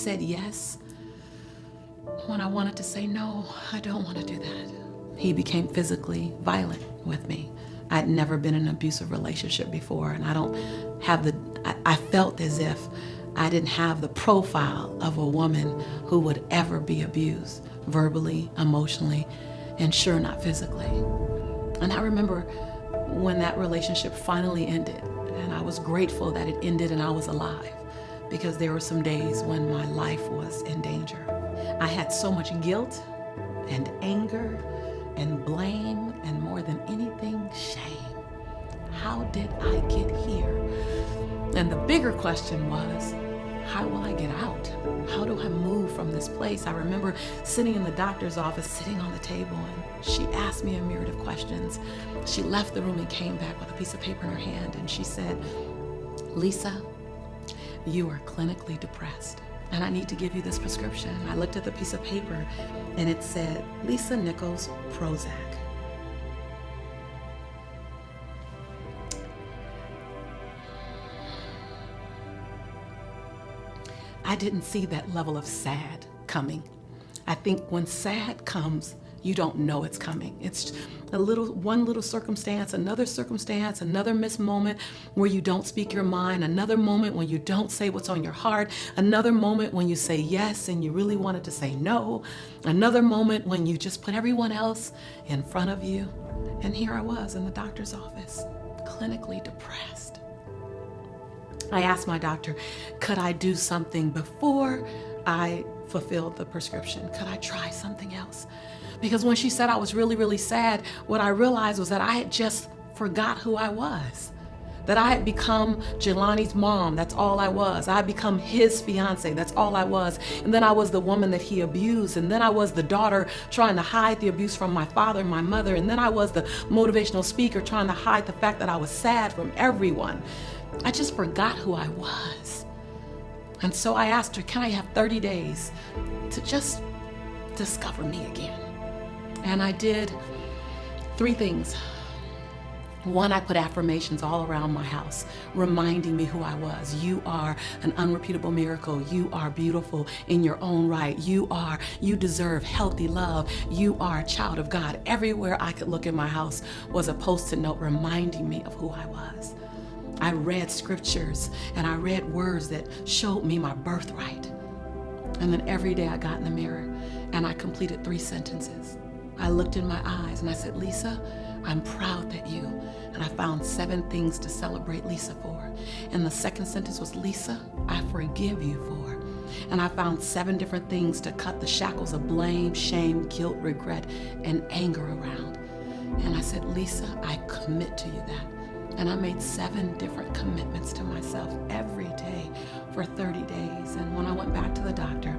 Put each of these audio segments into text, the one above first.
said yes when I wanted to say no, I don't want to do that. He became physically violent with me. I'd never been in an abusive relationship before, and I felt as if I didn't have the profile of a woman who would ever be abused, verbally, emotionally, and sure not physically. And I remember when that relationship finally ended, and I was grateful that it ended and I was alive, because there were some days when my life was in danger. I had so much guilt and anger and blame, and more than anything, shame. How did I get here? And the bigger question was, how will I get out? How do I move from this place? I remember sitting in the doctor's office, sitting on the table, and she asked me a myriad of questions. She left the room and came back with a piece of paper in her hand, and she said, Lisa, you are clinically depressed, and I need to give you this prescription. I looked at the piece of paper, and it said, Lisa Nichols, Prozac. I didn't see that level of sad coming. I think when sad comes, you don't know it's coming. It's one little circumstance, another missed moment where you don't speak your mind, another moment when you don't say what's on your heart, another moment when you say yes and you really wanted to say no, another moment when you just put everyone else in front of you. And here I was in the doctor's office, clinically depressed. I asked my doctor, could I do something before I fulfilled the prescription? Could I try something else? Because when she said I was really, really sad, what I realized was that I had just forgot who I was. That I had become Jelani's mom, that's all I was. I had become his fiance, that's all I was. And then I was the woman that he abused. And then I was the daughter trying to hide the abuse from my father and my mother. And then I was the motivational speaker trying to hide the fact that I was sad from everyone. I just forgot who I was. And so I asked her, can I have 30 days to just discover me again? And I did 3 things. 1, I put affirmations all around my house, reminding me who I was. You are an unrepeatable miracle. You are beautiful in your own right. You deserve healthy love. You are a child of God. Everywhere I could look in my house was a post-it note reminding me of who I was. I read scriptures and I read words that showed me my birthright. And then every day I got in the mirror and I completed 3 sentences. I looked in my eyes and I said, Lisa, I'm proud that you, and I found 7 things to celebrate Lisa for. And the second sentence was, Lisa, I forgive you for. And I found 7 different things to cut the shackles of blame, shame, guilt, regret, and anger around. And I said, Lisa, I commit to you that. And I made 7 different commitments to myself every day for 30 days. And when I went back to the doctor,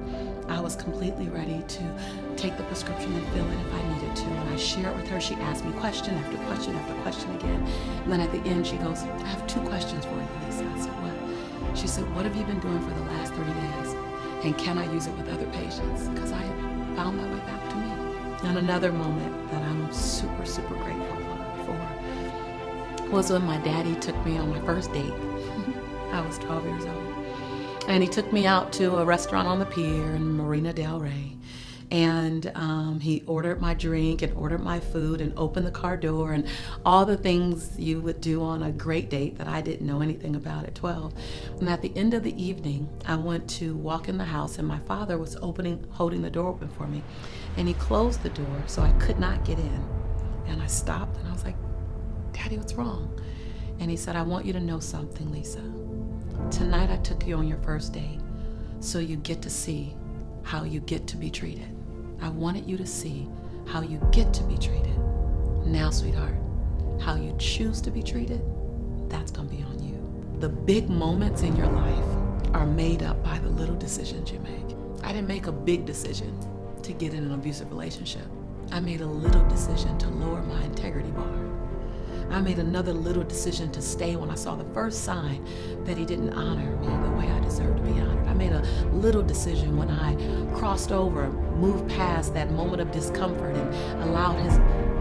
I was completely ready to take the prescription and fill it if I needed to. And I shared with her. She asked me question after question after question again. And then at the end, she goes, I have 2 questions for you, Lisa. I said, what? She said, what have you been doing for the last 30 days? And can I use it with other patients? Because I found my way back to me. And another moment that I'm super, super grateful for was when my daddy took me on my first date. I was 12 years old. And he took me out to a restaurant on the pier in Marina Del Rey. And he ordered my drink and ordered my food and opened the car door and all the things you would do on a great date that I didn't know anything about at 12. And at the end of the evening, I went to walk in the house and my father was holding the door open for me. And he closed the door so I could not get in. And I stopped and I was like, Daddy, what's wrong? And he said, I want you to know something, Lisa. Tonight I took you on your first date so you get to see how you get to be treated. I wanted you to see how you get to be treated. Now, sweetheart, how you choose to be treated, that's gonna be on you. The big moments in your life are made up by the little decisions you make. I didn't make a big decision to get in an abusive relationship. I made a little decision to lower my integrity bar. I made another little decision to stay when I saw the first sign that he didn't honor me the way I deserved to be honored. I made a little decision when I crossed over, moved past that moment of discomfort and allowed his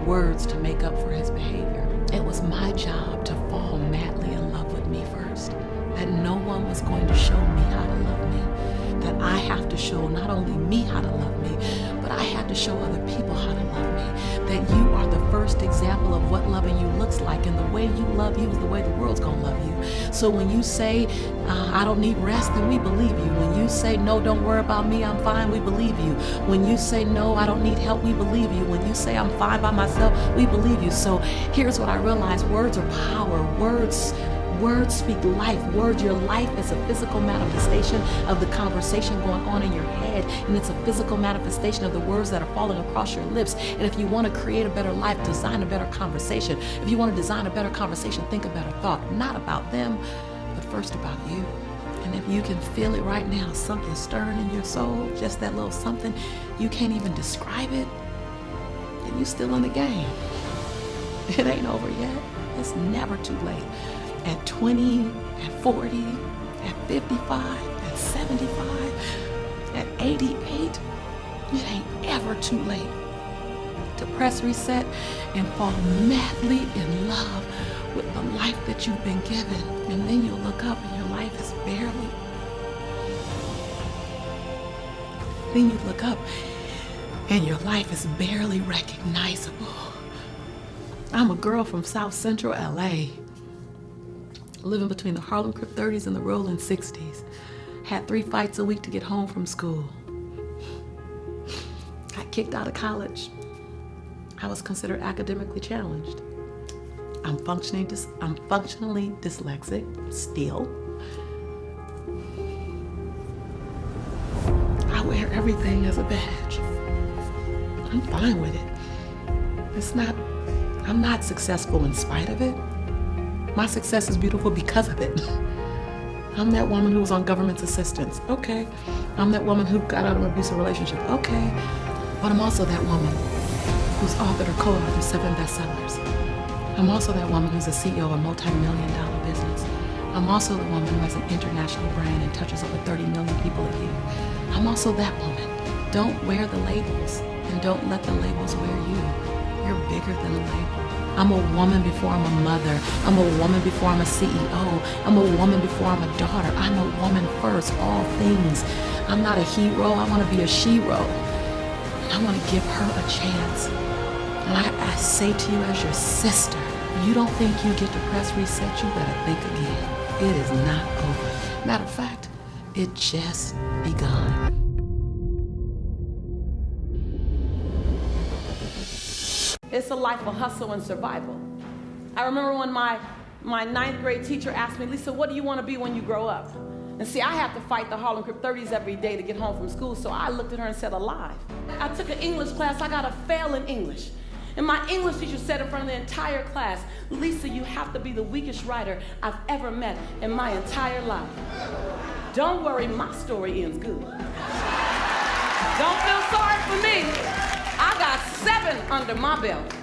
words to make up for his behavior. It was my job to fall madly in love with me first, that no one was going to show me how to love me, that I have to show not only me how to love me, but I have to show other people how to love me. That you are the first example of what loving you looks like, and the way you love you is the way the world's gonna love you. So when you say, I don't need rest, then we believe you. When you say, no, don't worry about me, I'm fine, we believe you. When you say, no, I don't need help, we believe you. When you say, I'm fine by myself, we believe you. So here's what I realized: words are power. Words speak life. Your life is a physical manifestation of the conversation going on in your head, and it's a physical manifestation of the words that are falling across your lips. And if you want to create a better life, design a better conversation. If you want to design a better conversation, think a better thought, not about them, but first about you. And if you can feel it right now, something stirring in your soul, just that little something, you can't even describe it, then you're still in the game. It ain't over yet. It's never too late. At 20, at 40, at 55, at 75, at 88, it ain't ever too late to press reset and fall madly in love with the life that you've been given. And then you'll look up and your life is barely. Then you look up and your life is barely recognizable. I'm a girl from South Central LA, living between the Harlem Crip 30s and the Rolling 60s. Had 3 fights a week to get home from school. Got kicked out of college. I was considered academically challenged. I'm functionally dyslexic still. I wear everything as a badge. I'm fine with it. I'm not successful in spite of it. My success is beautiful because of it. I'm that woman who was on government assistance. Okay. I'm that woman who got out of an abusive relationship. Okay. But I'm also that woman who's authored or co-authored 7 bestsellers. I'm also that woman who's a CEO of a multi-million-dollar business. I'm also the woman who has an international brand and touches over 30 million people a year. I'm also that woman. Don't wear the labels, and don't let the labels wear you. You're bigger than a label. I'm a woman before I'm a mother. I'm a woman before I'm a CEO. I'm a woman before I'm a daughter. I'm a woman first, all things. I'm not a hero. I want to be a she-ro. I want to give her a chance. And I say to you as your sister, you don't think you get to press reset, you better think again. It is not over. Matter of fact, it just begun. It's a life of hustle and survival. I remember when my 9th grade teacher asked me, Lisa, what do you want to be when you grow up? And see, I had to fight the Harlem Crip 30s every day to get home from school, so I looked at her and said, alive. I took an English class, I got a fail in English. And my English teacher said in front of the entire class, Lisa, you have to be the weakest writer I've ever met in my entire life. Don't worry, my story ends good. Don't feel sorry for me. I got 7 under my belt.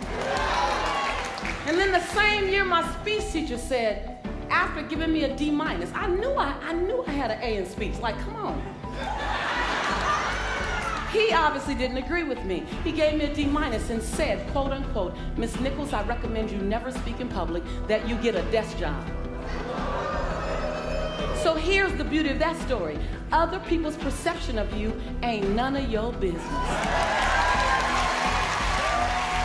And then the same year, my speech teacher said, after giving me a D-, I knew I had an A in speech. Like, come on. He obviously didn't agree with me. He gave me a D- and said, quote unquote, Miss Nichols, I recommend you never speak in public, that you get a desk job. So here's the beauty of that story. Other people's perception of you ain't none of your business.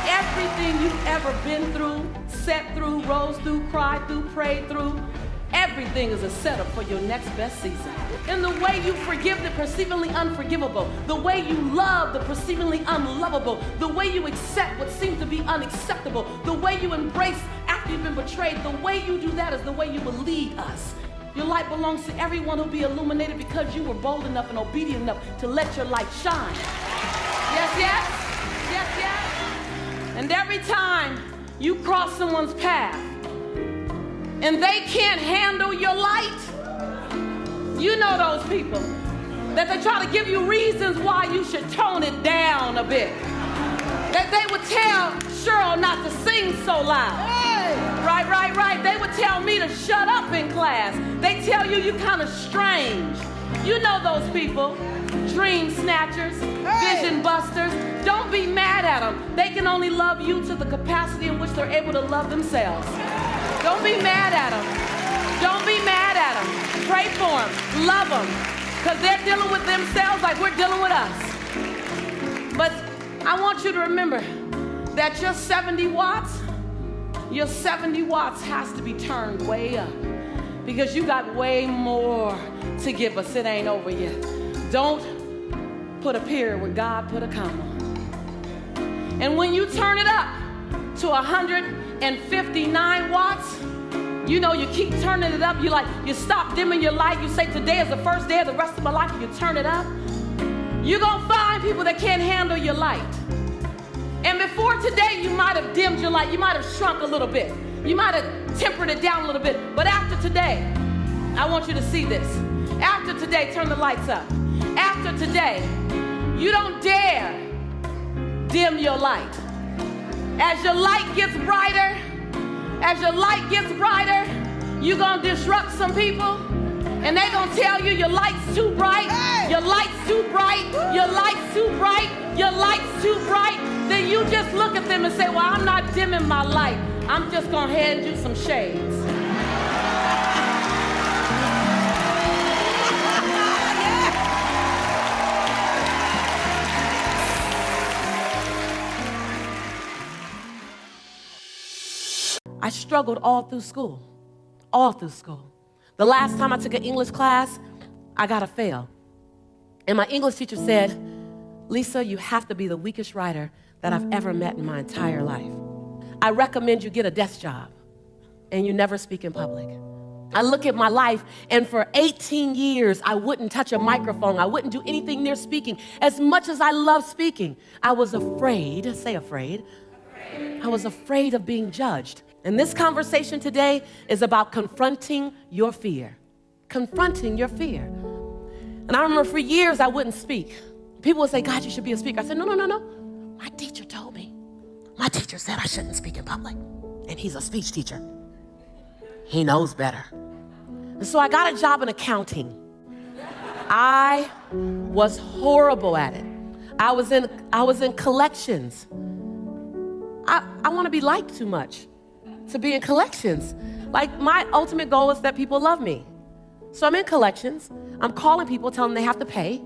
Everything you've ever been through, sat through, rose through, cried through, prayed through, everything is a setup for your next best season. And the way you forgive the perceivingly unforgivable, the way you love the perceivingly unlovable, the way you accept what seems to be unacceptable, the way you embrace after you've been betrayed, the way you do that is the way you will lead us. Your light belongs to everyone who'll be illuminated because you were bold enough and obedient enough to let your light shine. Yes, yes? Yes, yes? And every time you cross someone's path and they can't handle your light, you know those people that they try to give you reasons why you should tone it down a bit. That they would tell Cheryl not to sing so loud. Hey. Right. They would tell me to shut up in class. They tell you you're kind of strange. You know those people. Dream snatchers, vision busters. Don't be mad at them. They can only love you to the capacity in which they're able to love themselves. Don't be mad at them. Don't be mad at them. Pray for them. Love them. because they're dealing with themselves like we're dealing with us. But I want you to remember that your 70 watts has to be turned way up, because you got way more to give us. It ain't over yet. Don't put a period where God put a comma. And when you turn it up to 159 watts, you know, you keep turning it up. You stop dimming your light. You say, today is the first day of the rest of my life. You turn it up. You're going to find people that can't handle your light. And before today, you might have dimmed your light. You might have shrunk a little bit. You might have tempered it down a little bit. But after today, I want you to see this. After today, turn the lights up. After today, you don't dare dim your light. As your light gets brighter, you're going to disrupt some people. And they're going to tell you your light's too bright, your light's too bright, your light's too bright, your light's too bright. Then you just look at them and say, well, I'm not dimming my light. I'm just going to hand you some shades. I struggled all through school. The last time I took an English class, I got a fail. And my English teacher said, Lisa, you have to be the weakest writer that I've ever met in my entire life. I recommend you get a desk job and you never speak in public. I look at my life, and for 18 years, I wouldn't touch a microphone. I wouldn't do anything near speaking. As much as I love speaking, I was afraid, say afraid. I was afraid of being judged. And this conversation today is about confronting your fear. Confronting your fear. And I remember for years I wouldn't speak. People would say, God, you should be a speaker. I said, no. My teacher told me. My teacher said I shouldn't speak in public. And he's a speech teacher. He knows better. And so I got a job in accounting. I was horrible at it. I was in collections. I want to be liked too much to be in collections. Like, my ultimate goal is that people love me. So I'm in collections. I'm calling people, telling them they have to pay.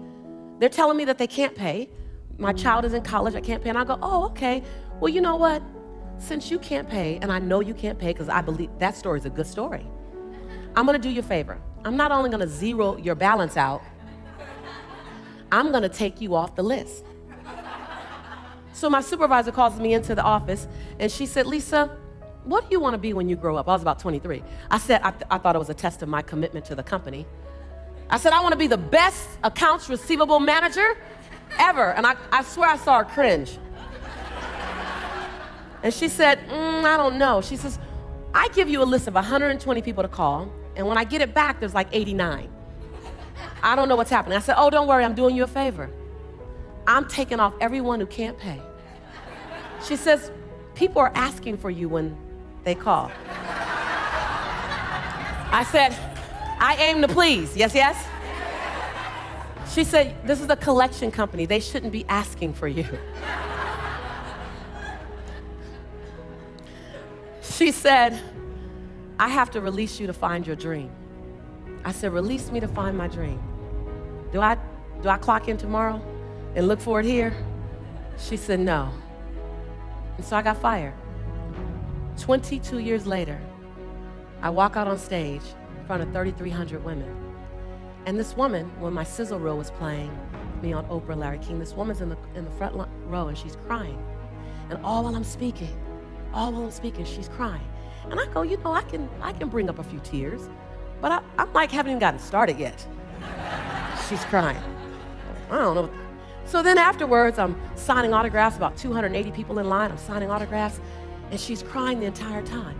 They're telling me that they can't pay. My child is in college, I can't pay. And I go, oh, okay. Well, you know what? Since you can't pay, and I know you can't pay because I believe that story is a good story, I'm going to do you a favor. I'm not only going to zero your balance out, I'm going to take you off the list. So my supervisor calls me into the office, and she said, Lisa, what do you want to be when you grow up? I was about 23. I said, I thought it was a test of my commitment to the company. I said, I want to be the best accounts receivable manager ever. And I swear I saw her cringe. And she said, I don't know. She says, I give you a list of 120 people to call, and when I get it back, there's like 89. I don't know what's happening. I said, oh, don't worry, I'm doing you a favor. I'm taking off everyone who can't pay. She says, people are asking for you when they call. I said, I aim to please. Yes, yes? She said, this is a collection company. They shouldn't be asking for you. She said, I have to release you to find your dream. I said, release me to find my dream. Do I clock in tomorrow and look for it here? She said, no. And so I got fired. 22 years later, I walk out on stage in front of 3,300 women. And this woman, when my sizzle reel was playing me on Oprah, Larry King, this woman's in the front row and she's crying. And all while I'm speaking, she's crying. And I go, you know, I can bring up a few tears, but I'm like, haven't even gotten started yet. She's crying. I don't know. So then afterwards, I'm signing autographs, about 280 people in line. I'm signing autographs, and she's crying the entire time.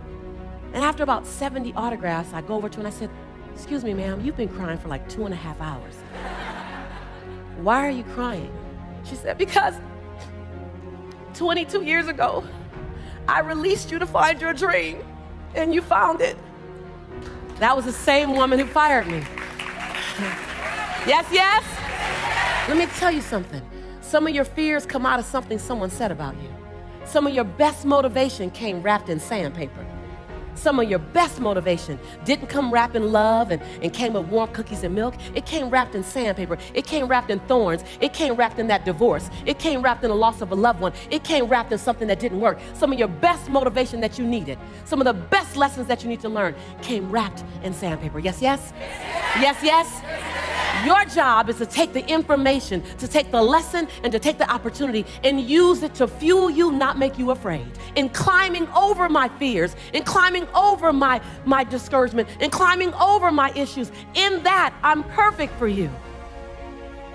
And after about 70 autographs, I go over to her and I said, excuse me, ma'am, you've been crying for like 2.5 hours. Why are you crying? She said, because 22 years ago, I released you to find your dream, and you found it. That was the same woman who fired me. Yes, yes? Let me tell you something. Some of your fears come out of something someone said about you. Some of your best motivation came wrapped in sandpaper. Some of your best motivation didn't come wrapped in love and came with warm cookies and milk. It came wrapped in sandpaper. It came wrapped in thorns. It came wrapped in that divorce. It came wrapped in the loss of a loved one. It came wrapped in something that didn't work. Some of your best motivation that you needed, some of the best lessons that you need to learn came wrapped in sandpaper. Yes, yes? Yes, yes? Your job is to take the information, to take the lesson, and to take the opportunity and use it to fuel you, not make you afraid. In climbing over my fears, in climbing over my discouragement, in climbing over my issues, in that, I'm perfect for you.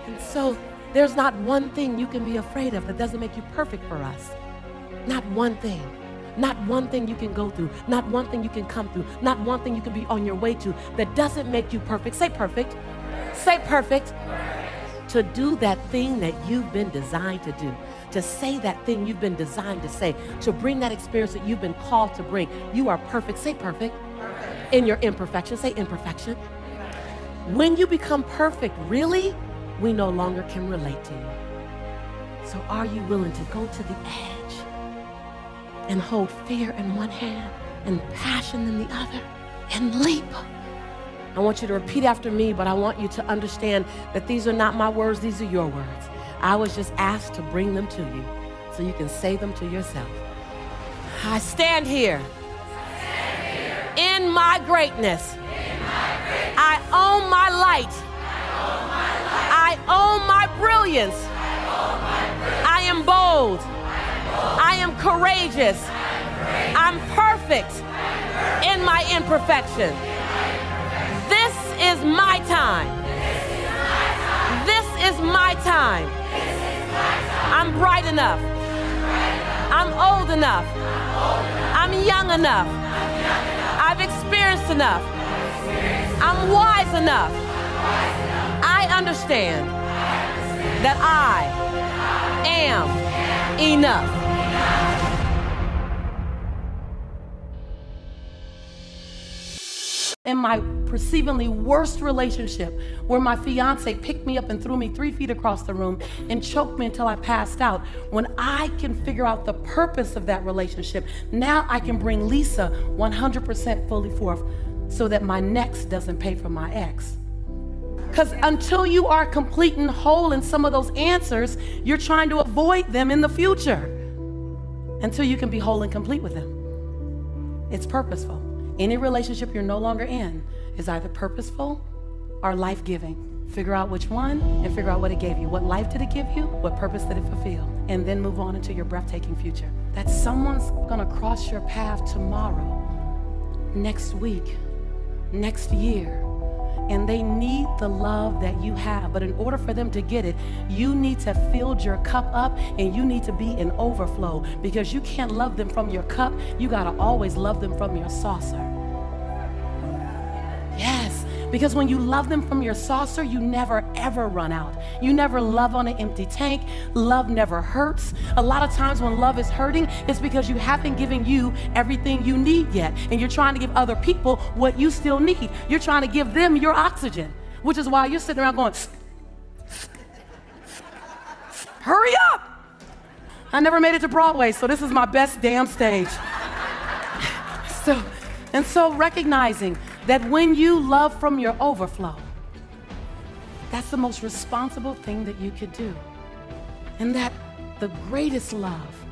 And so there's not one thing you can be afraid of that doesn't make you perfect for us. Not one thing. Not one thing you can go through. Not one thing you can come through. Not one thing you can be on your way to that doesn't make you perfect. Say perfect. Say perfect. To do that thing that you've been designed to do. To say that thing you've been designed to say. To bring that experience that you've been called to bring. You are perfect. Say perfect. In your imperfection. Say imperfection. When you become perfect, really, we no longer can relate to you. So are you willing to go to the edge and hold fear in one hand and passion in the other and leap? I want you to repeat after me, but I want you to understand that these are not my words, these are your words. I was just asked to bring them to you so you can say them to yourself. I stand here in my greatness. I own my light. I own my brilliance. I am bold. I am courageous. I'm perfect in my imperfection. This is my time. This is my time. I'm bright enough. I'm old enough. I'm young enough. I've experienced enough. I'm wise enough. I understand that I am enough. In my perceivingly worst relationship, where my fiance picked me up and threw me 3 feet across the room and choked me until I passed out, when I can figure out the purpose of that relationship, now I can bring Lisa 100% fully forth so that my next doesn't pay for my ex. Because until you are complete and whole in some of those answers, you're trying to avoid them in the future until you can be whole and complete with them. It's purposeful. Any relationship you're no longer in is either purposeful or life-giving. Figure out which one and figure out what it gave you. What life did it give you? What purpose did it fulfill? And then move on into your breathtaking future. That someone's gonna cross your path tomorrow, next week, next year, and they need the love that you have. But in order for them to get it, you need to fill your cup up and you need to be in overflow, because you can't love them from your cup. You gotta always love them from your saucer. Yes, because when you love them from your saucer, you never ever run out. You never love on an empty tank. Love never hurts. A lot of times when love is hurting, it's because you haven't given you everything you need yet. And you're trying to give other people what you still need. You're trying to give them your oxygen, which is why you're sitting around going, hurry up. I never made it to Broadway, so this is my best damn stage. So recognizing that when you love from your overflow, that's the most responsible thing that you could do. And that the greatest love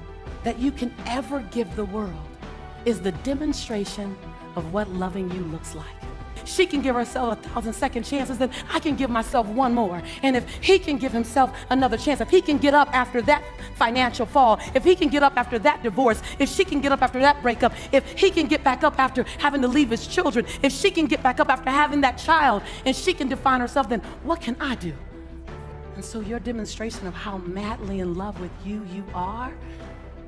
that you can ever give the world is the demonstration of what loving you looks like. She can give herself 1,000 second chances, then I can give myself one more. And if he can give himself another chance, if he can get up after that financial fall, if he can get up after that divorce, if she can get up after that breakup, if he can get back up after having to leave his children, if she can get back up after having that child, and she can define herself, then what can I do? And so your demonstration of how madly in love with you are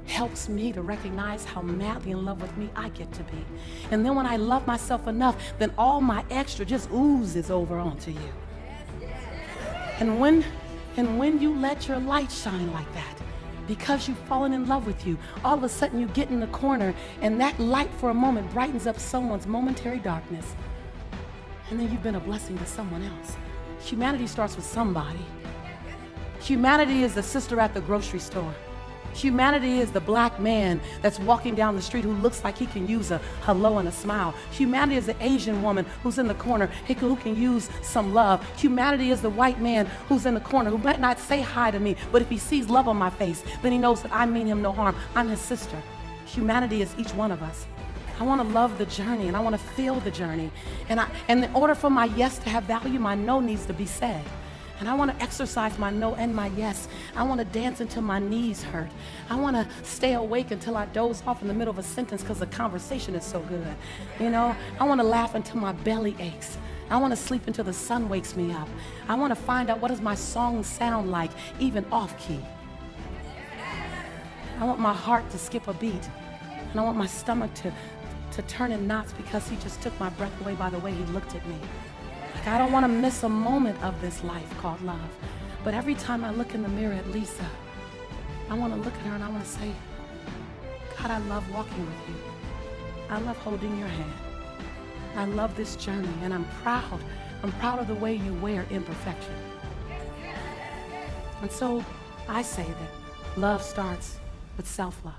helps me to recognize how madly in love with me I get to be. And then when I love myself enough, then all my extra just oozes over onto you. And when you let your light shine like that, because you've fallen in love with you, all of a sudden you get in the corner and that light for a moment brightens up someone's momentary darkness. And then you've been a blessing to someone else. Humanity starts with somebody. Humanity is the sister at the grocery store. Humanity is the black man that's walking down the street who looks like he can use a hello and a smile. Humanity is the Asian woman who's in the corner who can use some love. Humanity is the white man who's in the corner who might not say hi to me, but if he sees love on my face, then he knows that I mean him no harm. I'm his sister. Humanity is each one of us. I want to love the journey, and I want to feel the journey. And in order for my yes to have value, my no needs to be said. And I want to exercise my no and my yes. I want to dance until my knees hurt. I want to stay awake until I doze off in the middle of a sentence because the conversation is so good. You know, I want to laugh until my belly aches. I want to sleep until the sun wakes me up. I want to find out what does my song sound like, even off key. I want my heart to skip a beat. And I want my stomach to turn in knots because he just took my breath away by the way he looked at me. I don't want to miss a moment of this life called love. But every time I look in the mirror at Lisa, I want to look at her and I want to say, God, I love walking with you. I love holding your hand. I love this journey, and I'm proud. I'm proud of the way you wear imperfection. And so I say that love starts with self-love.